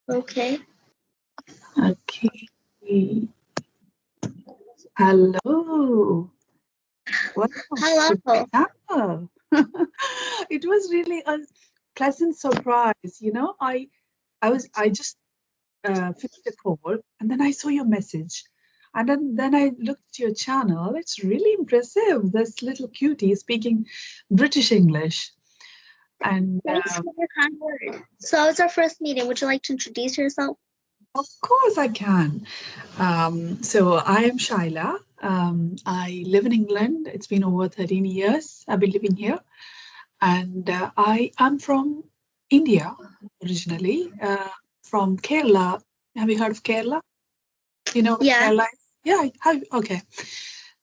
Okay. Okay. Hello. Wow. Good. Hello. Yeah. It was really a pleasant surprise. I just finished a call and then I saw your message. And then I looked at your channel. It's really impressive. This little cutie speaking British English. And Thanks for your kind word. So it's our first meeting. Would you like to introduce yourself? of course I can. So I am Shyla. I live in England. It's been over 13 years. I've been living here. And I am from India originally, from Kerala. Have you heard of Kerala? You know what Yeah. Kerala is? Yeah, I have. Okay,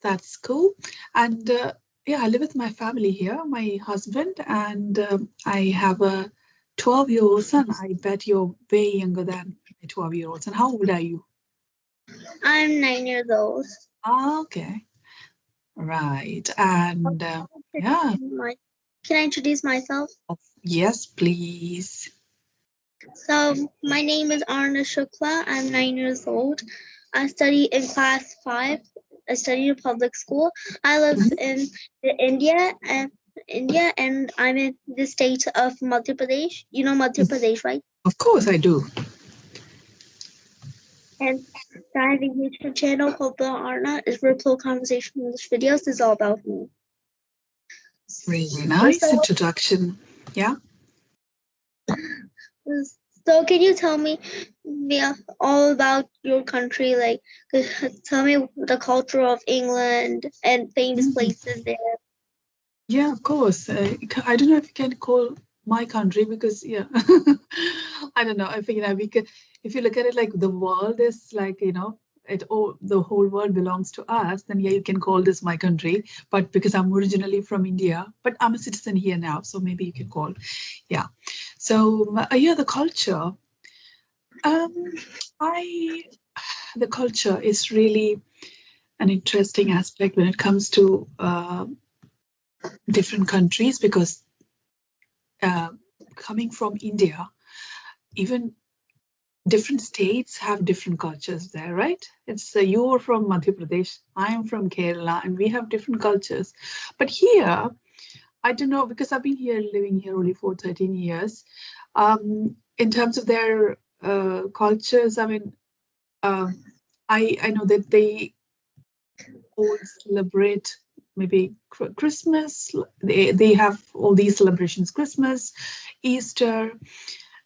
that's cool. And yeah, I live with my family here, my husband, and I have a 12-year-old son. I bet you're way younger than my 12-year-old son. How old are you? I'm 9 years old. Ah, okay, right. And yeah, Can I introduce myself? yes, please. So my name is Aarna Shukla. I'm 9 years old. I study in class 5. I study in public school. I live Mhm. in India, and I'm in the state of Madhya Pradesh. You know Madhya Pradesh, right? Of course, I do. And I have a YouTube channel called The Aarna. It's virtual conversation English videos. This is all about me. Really So, nice introduction. Yeah. so can you tell me, yeah, all about your country? Like, tell me the culture of England and famous Mhm. places there. Yeah, of course. I don't know if you can call my country because, yeah, I don't know. I think, we could, if you look at it like the world is like, the whole world belongs to us, then yeah, you can call this my country. But because I'm originally from India, but I'm a citizen here now, so maybe you can call, yeah. So, yeah, the culture. Um, I the culture is really an interesting aspect when it comes to different countries because uh, coming from India, even different states have different cultures there, right? It's you're from Madhya Pradesh, I am from Kerala, and we have different cultures. But here, I don't know because I've been here living here only for 13 years. In terms of their cultures, I mean, um, I know that they all celebrate maybe Christmas. They have all these celebrations: Christmas, Easter,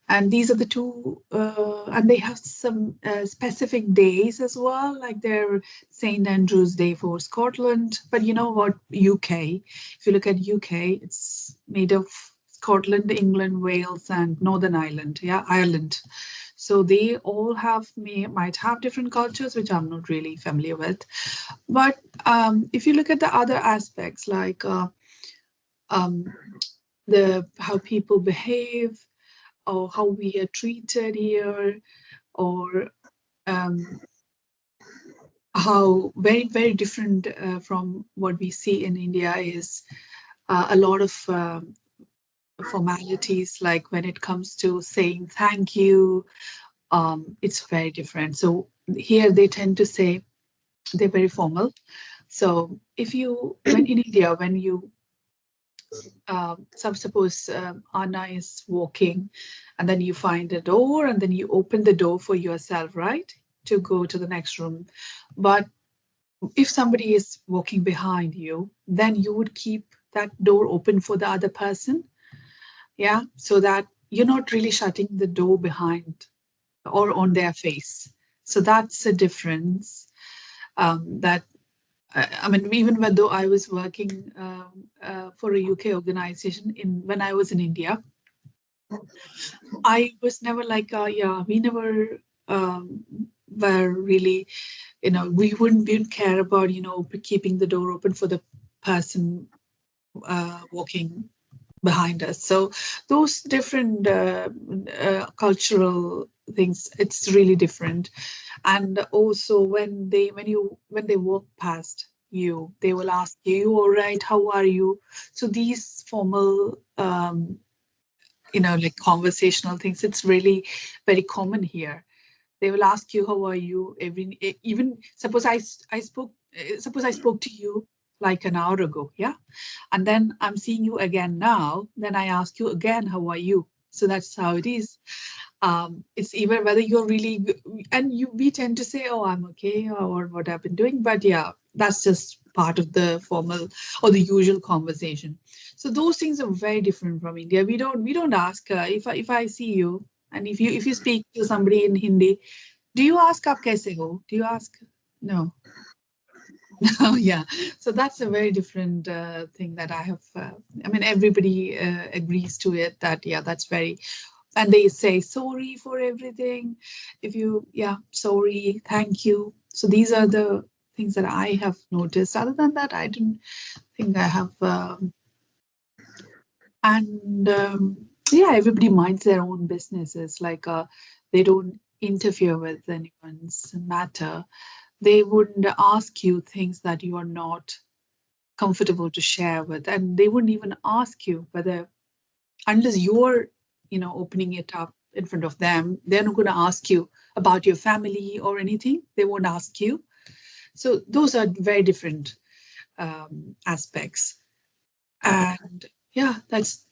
and these are the two. And they have some specific days as well, like their Saint Andrew's Day for Scotland. But you know what, UK? If you look at UK, it's made of Scotland, England, Wales, and Northern Ireland. Yeah, Ireland. So they all might have different cultures, which I'm not really familiar with. But if you look at the other aspects, like um, the how people behave, or how we are treated here, or um, how very different from what we see in India is a lot of formalities, like when it comes to saying thank you, it's very different. So here they tend to say they're very formal. So if you, when in India, when you suppose Anna is walking and then you find a door and then you open the door for yourself, right? To go to the next room. But if somebody is walking behind you, then you would keep that door open for the other person. Yeah. So that you're not really shutting the door behind or on their face. So that's a difference that I mean, even when though I was working for a UK organization in when I was in India, I was never like, yeah, we never were really, we wouldn't care about, keeping the door open for the person walking behind us. So those different cultural things, it's really different. And also when they walk past you, they will ask you, "You all right? How are you?" So these formal like conversational things. It's really very common here. They will ask you, how are you? Even suppose suppose I spoke to you like an hour ago, yeah, and then I'm seeing you again now, then I ask you again, how are you? So that's how it is. It's even whether you're really and we tend to say, oh, I'm okay, or what I've been doing, but yeah, that's just part of the formal or the usual conversation. So those things are very different from India. We don't ask, if I see you, and if you speak to somebody in Hindi, do you ask aap kaise ho? Do you ask? No. Oh, yeah. So that's a very different thing that I have. I mean, everybody agrees to it that, yeah, that's very, and they say sorry for everything. If you, yeah, sorry, thank you. So these are the things that I have noticed. Other than that, I didn't think I have. And yeah, everybody minds their own businesses. Like they don't interfere with anyone's matter. They wouldn't ask you things that you are not comfortable to share with, and they wouldn't even ask you whether, unless you're opening it up in front of them, they're not going to ask you about your family or anything. They won't ask you. So those are very different aspects. And yeah, that's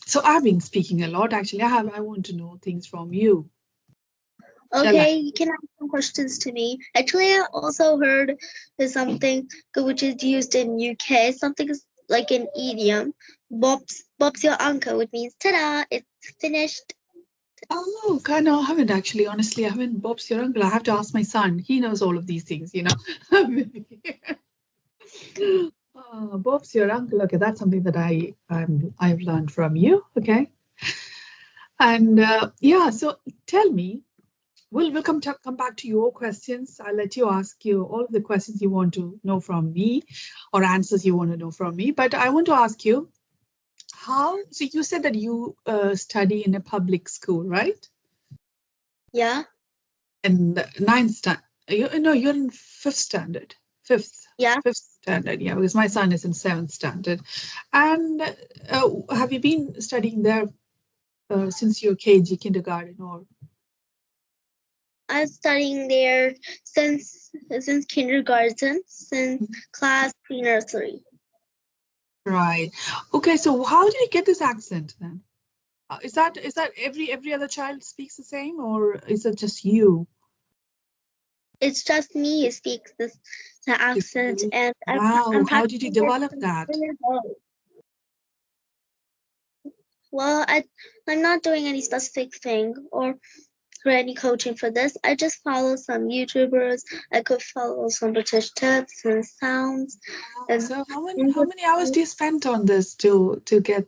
so I've been speaking a lot. Actually, I want to know things from you. Shyla. Okay, you can ask some questions to me. Actually, I also heard there's something which is used in UK. Something is like an idiom. Bob's your uncle, which means ta-da, it's finished. Oh, God, no, I haven't actually. Honestly, I haven't. Bob's your uncle. I have to ask my son. He knows all of these things. Bob's your uncle. Okay, that's something that I've learned from you. Okay, and yeah. So tell me, we'll come back to your questions. I'll let you ask you all of the questions you want to know from me, or answers you want to know from me. But I want to ask you how. So you said that you study in a public school, right? Yeah, And ninth standard. No, you're in fifth standard. Fifth. yeah. Fifth standard, yeah, because my son is in seventh standard. And have you been studying there since your KG kindergarten or? I'm studying there since kindergarten, since class pre-nursery. Right. Okay, so how did you get this accent then? Is that every other child speaks the same, or is it just you? It's just me who speaks the Just accent, you? and Wow, I'm how did you practicing it develop since that? 3 years old. Well, I'm not doing any specific thing or any coaching for this. I just follow some YouTubers. I could follow some British tips and sounds Wow. and So how English. many hours do you spend on this to get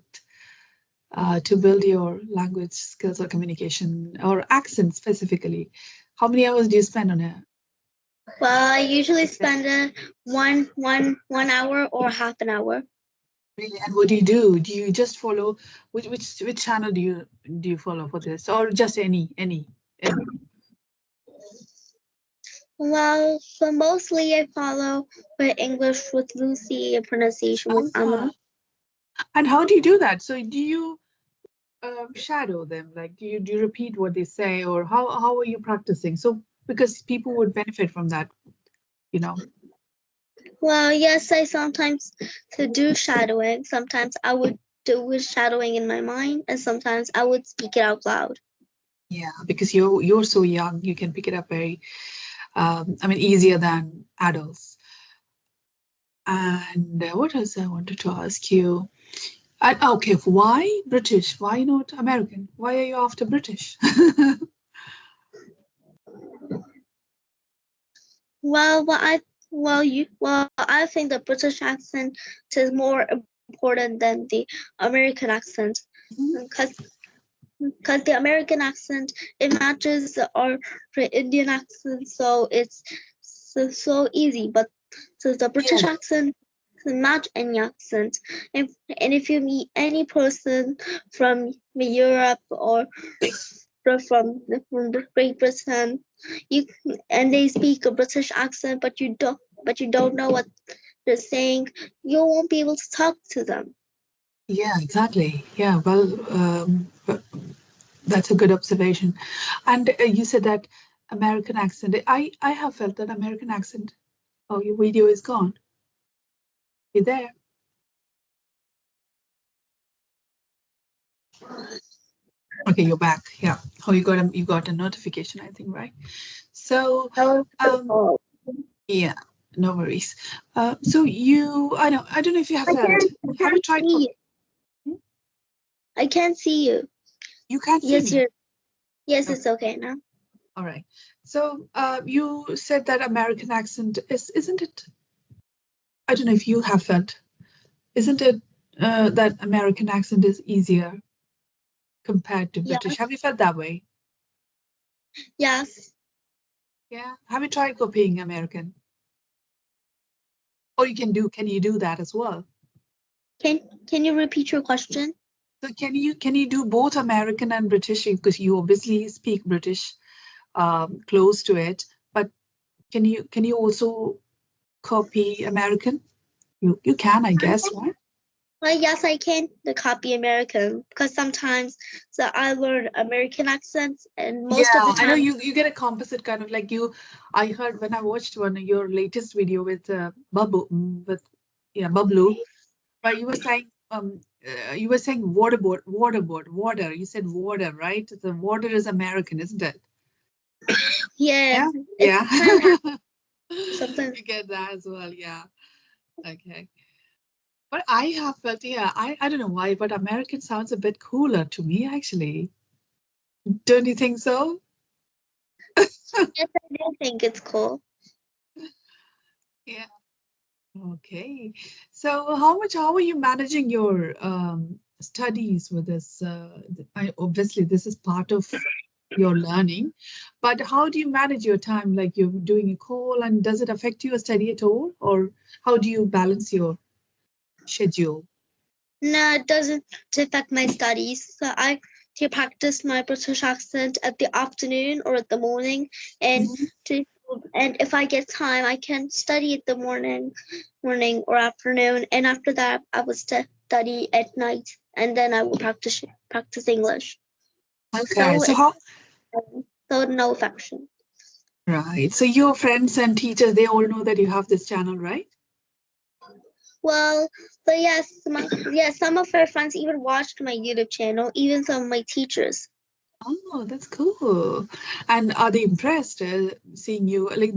to build your language skills or communication or accent specifically? How many hours do you spend on it? Well, I usually spend one hour or half an hour. Really? And what do you do? Do you just follow which channel do you follow for this, or just any? Well, so mostly I follow with English with Lucy and pronunciation with Ah, Aarna. and how do you do that? So do you shadow them? Like do you repeat what they say, or how are you practicing? So because people would benefit from that, you know. Well, yes, I sometimes to do shadowing. Sometimes I would do with shadowing in my mind, and sometimes I would speak it out loud. Yeah, because you're so young, you can pick it up very, I mean, easier than adults. And what else I wanted to ask you? Okay, why British? Why not American? Why are you after British? Well, I think the British accent is more important than the American accent, because the American accent it matches our Indian accent, so it's so easy. But so the British Yeah, accent doesn't match any accent. If and if you meet any person from Europe or from Great Britain, you and they speak a British accent, but you don't know what they're saying, you won't be able to talk to them. yeah, exactly. Yeah, well, That's a good observation. And you said that American accent. I have felt that American accent. Oh, your video is gone. You there? Okay, you're back. Yeah. Oh, you got a notification, I think, right? So, Oh, um, oh, yeah, no worries. So I don't know if you have I felt. I Have you can't tried? see you. Hmm? I can't see you. You can't see Yes, me. yes, Okay, it's okay now. all right. So, you said that American accent isn't it? I don't know if you have felt. Isn't it that American accent is easier compared to Yeah, British? Have you felt that way? yes. Yeah. Have you tried copying American? Or can you do that as well? Can you repeat your question? So can you do both American and British? Because you obviously speak British, close to it, but can you also copy American? You can, I guess, right? Well, yes, I can the copy American because sometimes so I learn American accents and most of Yeah, the I know time, you get a composite kind of like you. I heard when I watched one of your latest video with Bablu, right? You were saying water. You said water, right? The water is American, isn't it? yeah, Yeah, it yeah. sometimes happens. Sometimes You get that as well, yeah. Okay. But I have felt, yeah, I don't know why, but American sounds a bit cooler to me, actually. Don't you think so? yes, I do think it's cool. Yeah. Okay. So how are you managing your studies with this? Obviously, this is part of your learning, but how do you manage your time? Like you're doing a call, and does it affect your study at all? Or how do you balance your schedule? No, it doesn't affect my studies. So I to practice my British accent at the afternoon or at the morning, and Mhm. to and if I get time, I can study at the morning or afternoon, and after that, I will study at night, and then I will practice English. Okay. So So it's how so no affection. right. So your friends and teachers, they all know that you have this channel, right? Well, but yes, some of her friends even watched my YouTube channel, even some of my teachers. Oh, that's cool. And are they impressed seeing you? Like,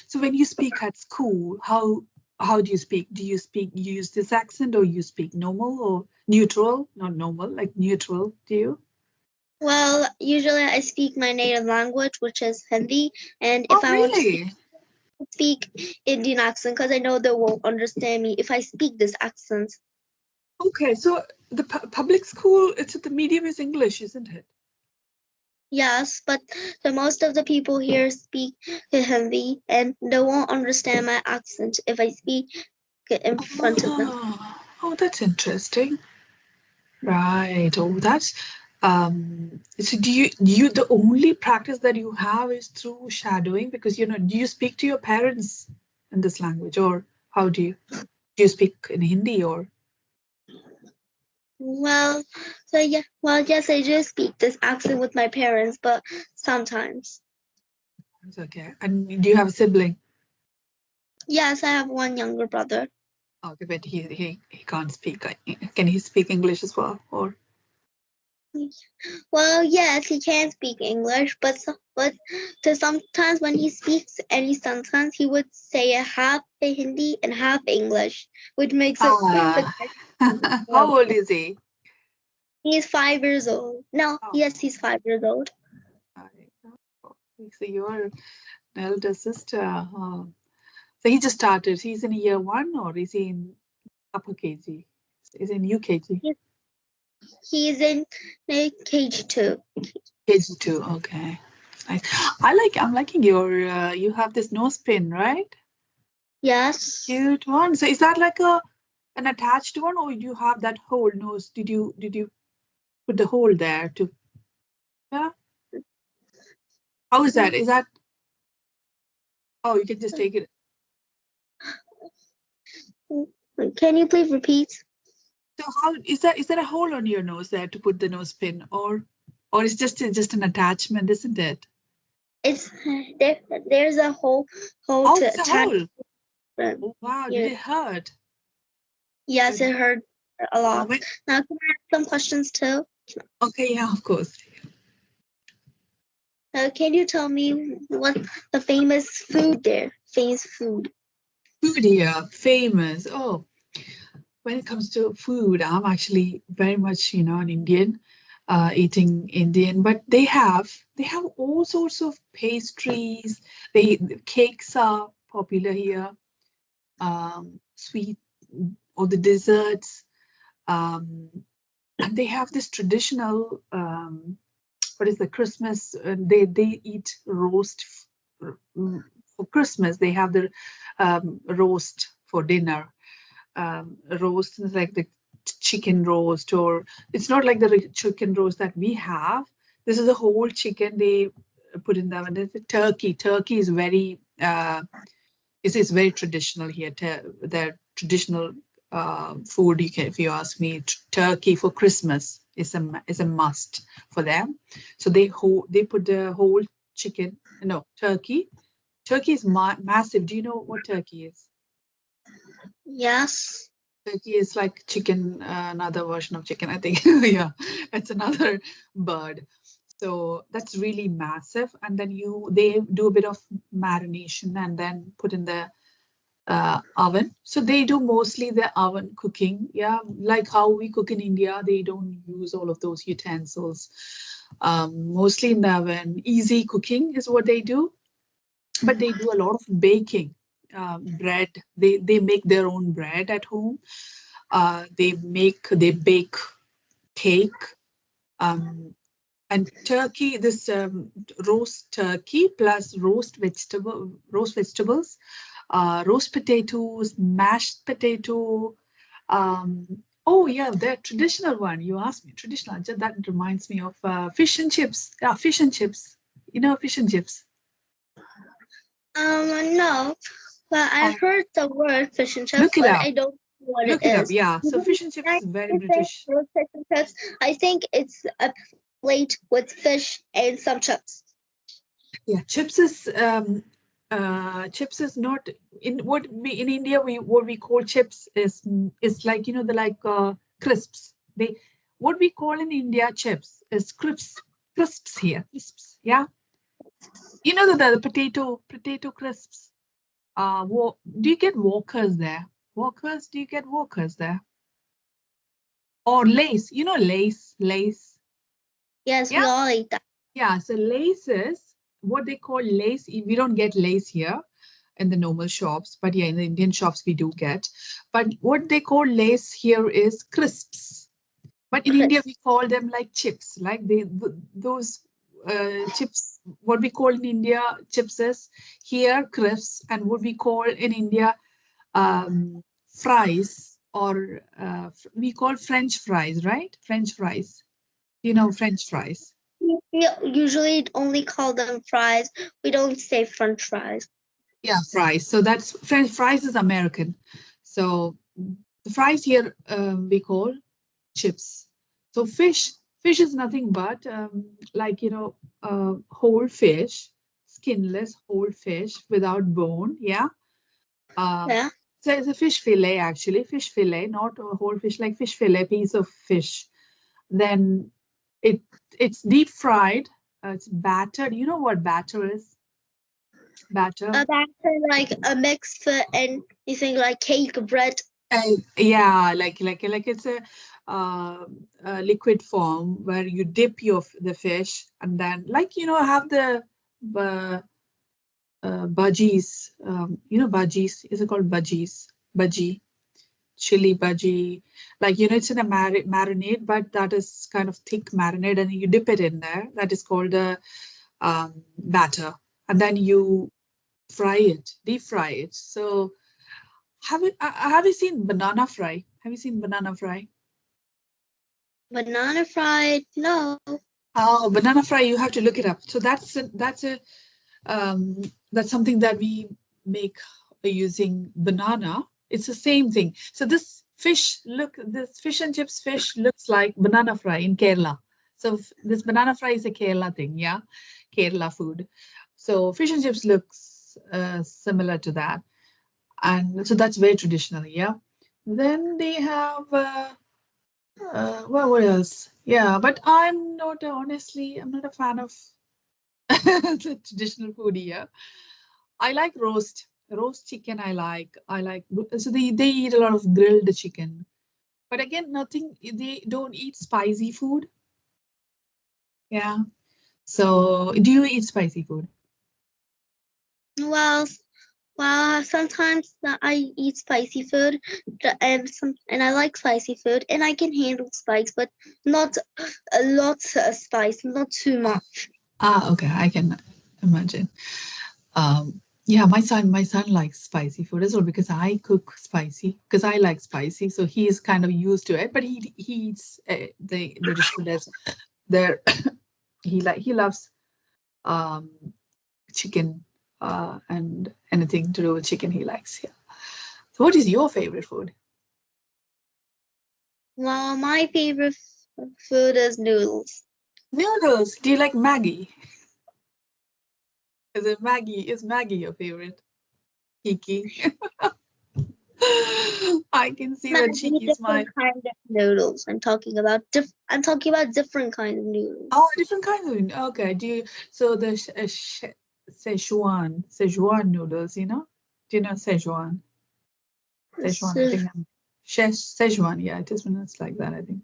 so when you speak at school, how do you speak? Do you use this accent or you speak normal or neutral? Not normal, like neutral. Do you? Well, usually I speak my native language, which is Hindi, and Oh, if I want to really? speak Indian accent, because I know they won't understand me if I speak this accent. Okay, so the public school, it's the medium is English, isn't it? Yes, but the most of the people here speak Hindi, and they won't understand my accent if I speak it in front of them. Oh, that's interesting. Right. Oh, that's so do you the only practice that you have is through shadowing because do you speak to your parents in this language or how do you speak in Hindi or Well, yes, I do speak this accent with my parents, but sometimes. it's okay. And do you have a sibling? Yes, I have one younger brother. Okay, but he can't speak. Can he speak English as well? Or Well, yes, he can speak English, but sometimes when he speaks any sentence, he would say a half a Hindi and half English, which makes it the ah, how old is he? He's 5 years old. No, yes, Oh, he's 5 years old. so you're an elder sister. Huh? So he just started. He's in year one or is he in upper KG? Is in UKG? He's, he's in KG 2. KG2. Okay. Nice. I'm liking you have this nose pin, right? Yes. Cute one. So is that like an attached one or you have that whole nose? Did you put the hole there to yeah? How is that? Is that oh you can just take it. Can you please repeat? So how is that a hole on your nose there to put the nose pin or Or it's just an attachment, isn't it? It's there. There's a hole Oh, to it's a attach hole. them. Oh, wow, did Yeah. it hurt? Yes, Did it it- hurt a lot. when, Now, can I ask some questions too? okay, yeah, of course. Can you tell me what the famous food there? Famous food. Food here, famous. Oh, when it comes to food, I'm actually very much, an Indian, eating Indian, but they have all sorts of pastries. The cakes are popular here. Sweet or the desserts. Um, and they have this traditional what is the Christmas? They eat roast for Christmas. They have the roast for dinner. Roast is like the chicken roast, or it's not like the chicken roast that we have. This is a whole chicken they put in the oven. There's a turkey. Turkey is very is very traditional here. Their traditional food, if you ask me, turkey for Christmas is a must for them. So they put the whole chicken, no turkey. Turkey is massive. Do you know what turkey is? Yes. Turkey is like chicken, another version of chicken, I think. Yeah, it's another bird. So that's really massive. And then they do a bit of marination and then put in the oven. So they do mostly the oven cooking. Yeah, like how we cook in India, they don't use all of those utensils. Mostly in the oven. Easy cooking is what they do, but they do a lot of baking. Bread. They make their own bread at home. They bake cake. Um, and turkey, this roast turkey plus roast vegetables, roast potatoes, mashed potato. Oh yeah, the traditional one. You asked me traditional. That reminds me of fish and chips. Yeah, fish and chips. Fish and chips. No, but I Uh, heard the word fish and chips, look it but up. I don't know what it Look it up. is. Yeah. So Usually, fish and chips when is very I say British. word fish and chips, I think it's a plate with fish and some chips. Yeah, chips is not in what we in India we call chips is like the like crisps. They what we call in India chips is crisps here crisps. Yeah, the potato crisps. Do you get Walkers there? Walkers? Do you get Walkers there? Or Lace? Lace. Yes, we Yeah, all eat that. yeah. So Lace is what they call Lace. We don't get Lace here in the normal shops, but yeah, in the Indian shops we do get. But what they call lace here is crisps. But in India we Crisp. call them like chips, like those chips. What we call in India chips is here crisps, and what we call in India fries or we call French fries, right? French fries. French fries. We usually only call them fries. We don't say French fries. Yeah, fries. So that's French fries is American. So the fries here we call chips. So fish is nothing but like whole fish, skinless whole fish without bone. Yeah. Um, Yeah. so it's a fish fillet actually, fish fillet, not a whole fish, like fish fillet, piece of fish. Then it it's deep fried. It's battered. You know what batter is? Batter. A batter like a mix for anything like cake, bread. Yeah, like it's a liquid form where you dip the fish and then have the uh, budgies. Budgies. Is it called budgies? Budgie, chili budgie. It's in a marinade, but that is kind of thick marinade, and you dip it in there. That is called a batter, and then you fry it, deep fry it. So have you seen banana fry? Have you seen banana fry? Banana fried? No. Oh, banana fry, you have to look it up. So um, that's something that we make using banana. It's the same thing. So this fish and chips fish looks like banana fry in Kerala. So this banana fry is a Kerala thing, yeah, Kerala food. So fish and chips looks similar to that, and so that's very traditional, yeah. Then they have what else? Yeah, but I'm not honestly, I'm not a fan of the traditional food here. I like roast chicken. I like so they eat a lot of grilled chicken. But again, nothing. They don't eat spicy food. Yeah. So do you eat spicy food? Well, sometimes I eat spicy food, and I like spicy food, and I can handle spice, but not a lot of spice, not too much. Okay, I can imagine. Yeah, my son likes spicy food as well because I cook spicy because I like spicy, so he's kind of used to it. But he eats the British food as there. He loves um, chicken and anything to do with chicken he likes. Yeah. So, what is your favorite food? Well, my favorite food is noodles. Noodles. Do you like Maggie? Is Maggie your favorite? Kiki. I can see that Maggi, Chiki's different my kind of noodles. I'm talking about different kind of noodles. oh different kinds of okay. Do you so the Szechuan noodles? You know? Do you know Szechuan? This Szechuan. I is think Szechuan. Yeah, it is pronounced like that. I think.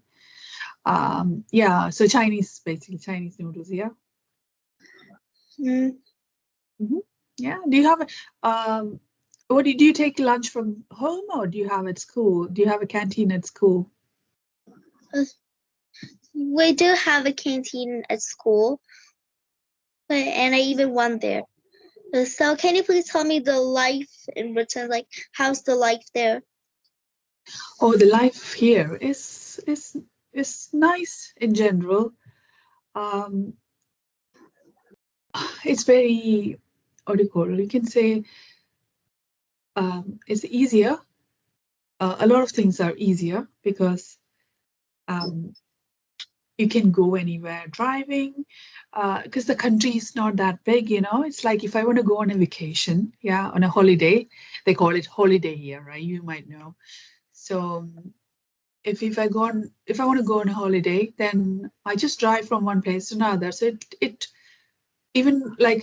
Yeah. So Chinese, basically Chinese noodles. Yeah. mm, Hmm. Yeah. Do you have what do you take lunch from home or do you have at school? Do you have a canteen at school? uh, we do have a canteen at school, and I even went there. So can you please tell me the life in Britain? Like, how's the life there? Oh, the life here is nice in general. Um, it's very what do you call it? You can say it's easier. A lot of things are easier because um, you can go anywhere driving because the country is not that big, you know. It's like if I want to go on a vacation, yeah, on a holiday, they call it holiday here, right? You might know. So if I want to go on a holiday, then I just drive from one place to another. So it even like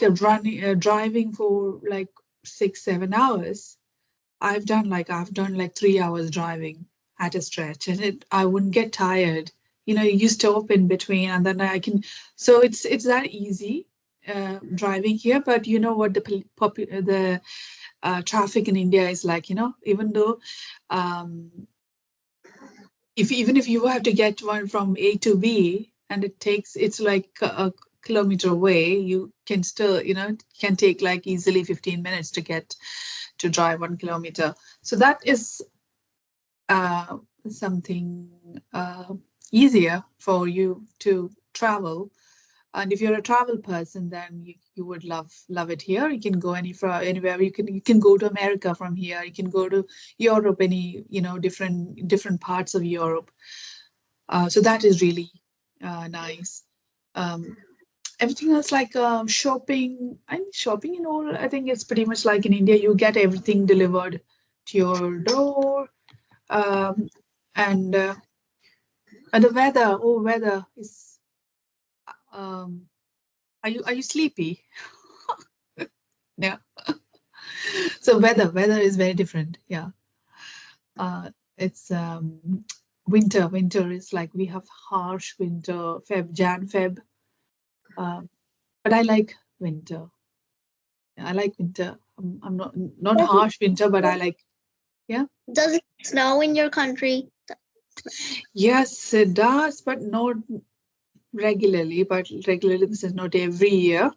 driving for like 6 7 hours. I've done like 3 hours driving at a stretch, and it I wouldn't get tired. You know, you stop in between, and then I can. So it's that easy driving here. But you know what the traffic in India is like. You know, even though um, if even if you have to get one from A to B, and it's like a kilometer away, you can still can take like easily 15 minutes to drive 1 kilometer. So that is uh, something easier for you to travel. And if you're a travel person, then you would love it here. You can go anywhere. You can go to America from here. You can go to Europe, any different parts of Europe. So that is really nice. Um, Everything else like shopping and shopping and all. I think it's pretty much like in India. You get everything delivered to your door. Um, and the weather, oh, weather is. Um, are you sleepy? Yeah. So weather is very different. Yeah. It's winter. Winter is like we have harsh winter, Feb. Um, but I like winter. I like winter. I'm not Does it, harsh winter, but I like. Yeah. does it snow in your country? Yes, it does, but not regularly. But regularly, this is not every year.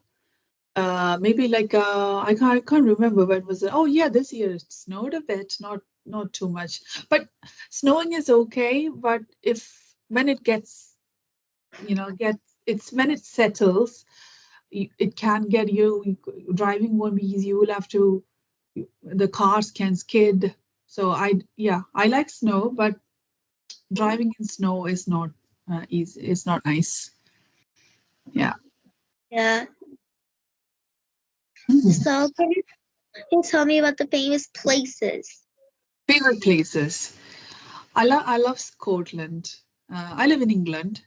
Maybe like I can't remember, but it was oh yeah, this year it snowed a bit, not too much, but snowing is okay. But if when it gets gets it's when it settles, it can get driving won't be easy. You will have to the cars can skid. So I like snow, but driving in snow is not easy. It's not nice. Yeah. Yeah. Mm. So can you tell me about the famous places? Favorite places. I love Scotland. I live in England,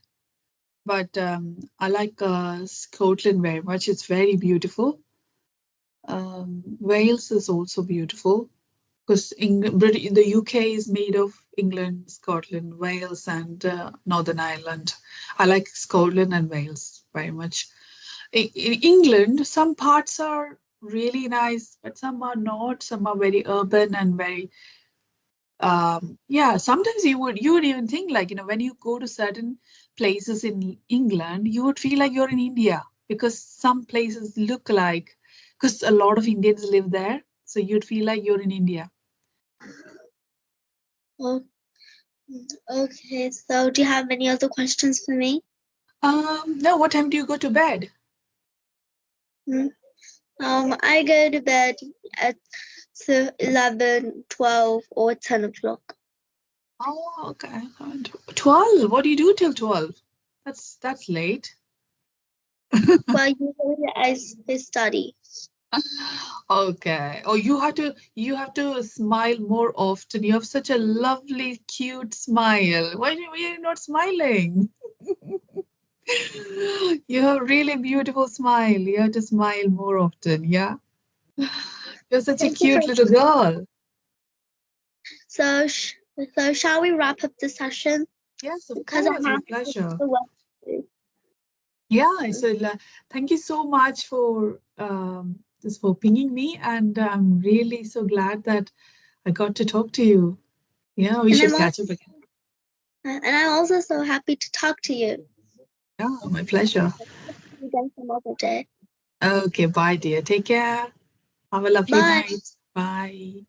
but I like Scotland very much. It's very beautiful. Wales is also beautiful because the UK is made of England, Scotland, Wales, and Northern Ireland. I like Scotland and Wales very much. In England, some parts are really nice, but some are not. Some are very urban and very yeah. Sometimes you would even think like when you go to certain places in England, you would feel like you're in India because some places look like because a lot of Indians live there, so you'd feel like you're in India. Oh, okay. So do you have any other questions for me? No, what time do you go to bed? Hmm? I go to bed at 11, 12, or 10 o'clock. Oh, okay. 12. What do you do till 12? That's late. Well, usually I study. Okay. Oh, you have to smile more often. You have such a lovely, cute smile. Why are you not smiling? You have really beautiful smile. You have to smile more often. Yeah. You're such a Thank you for. cute little girl. So, so shall we wrap up the session? Yes, of Because I course, have with pleasure. to work to do. Yeah, so thank you so much for just for pinging me, and I'm really so glad that I got to talk to you. Yeah, we And should catch up again. I'm also so happy to talk to you. Yeah, my pleasure. Again some other day. Okay, bye, dear. Take care. Have a lovely Bye. night. Bye.